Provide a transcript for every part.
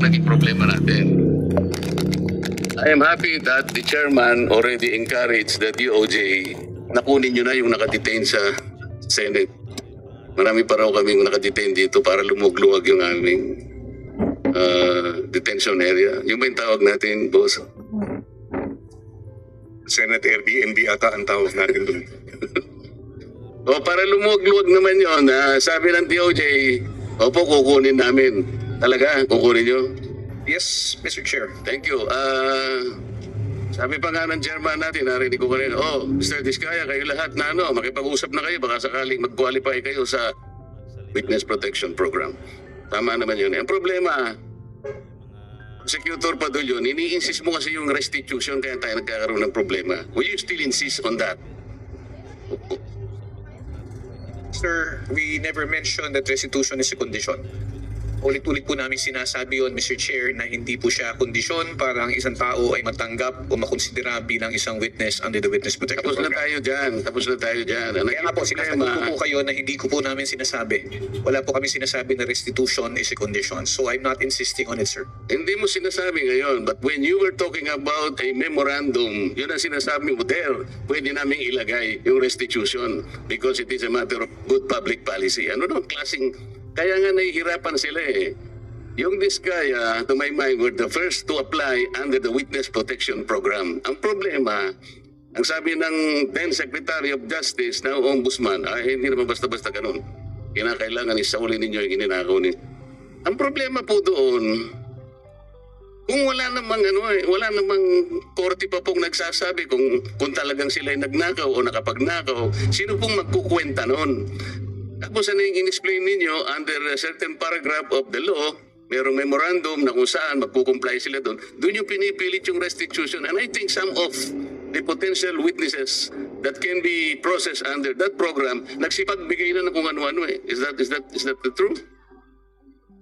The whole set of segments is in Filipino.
naging problema natin. I am happy that the chairman already encouraged the DOJ na kunin nyo na yung nakadetain sa Senate. Marami pa raw kaming nakadetain dito para lumugluwag yung aming detention area. Yung ba yung tawag natin, boss? Senate Airbnb ata ang tawag natin doon. O para lumugluwag naman yun, sabi ng DOJ, opo, kukunin namin. Talaga, kukunin nyo? Yes, Mr. Chair. Thank you. Sabi pa nga ng chairman natin, narinig ko kanina, Mr. Diskaya, kayo lahat na makipag-usap na kayo, baka sakaling mag-qualify kayo sa Witness Protection Program. Tama naman yun. Ang problema, Senator Padulyon, ini-insist mo kasi yung restitution, kaya tayo nagkakaroon ng problema. Will you still insist on that? Sir, we never mentioned that restitution is a condition. Ulit-ulit po namin sinasabi yun, Mr. Chair, na hindi po siya kondisyon para ang isang tao ay matanggap o makonsidera bilang isang witness under the Witness Protection Tapos na Program. tayo dyan. Kaya nga po, sinasabi ko po kayo na hindi ko po namin sinasabi. Wala po kami sinasabi na restitution is a condition. So I'm not insisting on it, sir. Hindi mo sinasabi ngayon, but when you were talking about a memorandum, yun ang sinasabi mo there, pwede namin ilagay yung restitution because it is a matter of good public policy. Ano no, klaseng, kaya nga nahihirapan sila eh. Yung Diskaya, to my mind, were the first to apply under the Witness Protection Program. Ang problema, ang sabi ng then Secretary of Justice na Ombudsman, hindi naman basta-basta ganun. Kinakailangan isaulin ninyo yung ininakaw niyo. Ang problema po doon, kung wala namang korte pa pong nagsasabi kung talagang sila ay nagnakaw o nakapagnakaw, sino pong magkukwenta noon? Tapos ano yung in-explain ninyo, under a certain paragraph of the law, merong memorandum na kung saan magkukomply sila doon, doon yung pinipilit yung restitution. And I think some of the potential witnesses that can be processed under that program, nagsipagbigay na ng kung ano-ano eh. Is that the truth?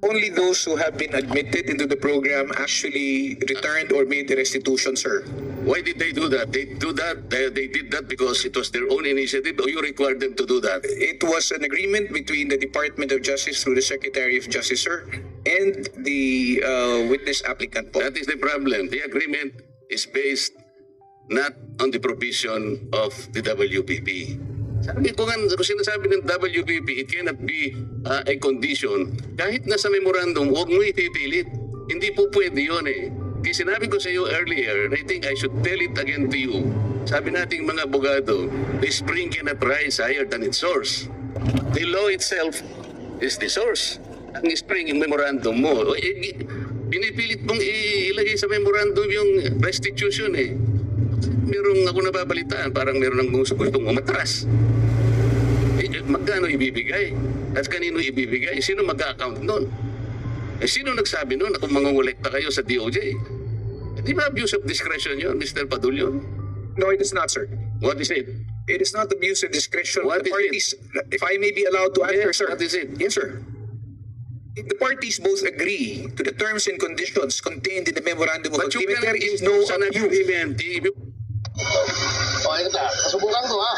Only those who have been admitted into the program actually returned or made the restitution, sir. Why did they do that? They did that because it was their own initiative, or you required them to do that? It was an agreement between the Department of Justice through the Secretary of Justice, sir, and the witness applicant po. That is the problem. The agreement is based not on the provision of the WPP. Sabi ko nga, kung sinasabi ng WPP, it cannot be a condition. Kahit nasa memorandum, huwag mo itipilit. Hindi po pwede yun eh. Kaya sinabi ko sa iyo earlier, and I think I should tell it again to you, sabi nating mga abogado, the spring cannot rise higher than its source. The law itself is the source. Ang spring, yung memorandum mo, pinipilit mong ilagay sa memorandum yung restitution eh. Merong ako nababalitaan, parang meron ng gustong umatras. Magkano ibibigay? At kanino ibibigay? Sino mag-account nun? Sino nagsabi nun na kung mangungulekta kayo sa DOJ? Di ba abuse of discretion yun, Mr. Padulyon? No, it is not, sir. What is it? It is not abuse of discretion. What The is parties, if I may be allowed to answer, Yes, sir. what is it? Yes, sir. If the parties both agree to the terms and conditions contained in the memorandum of But you agreement, cannot there is no impose an abuse. agreement. O, ito, subukan ko ha.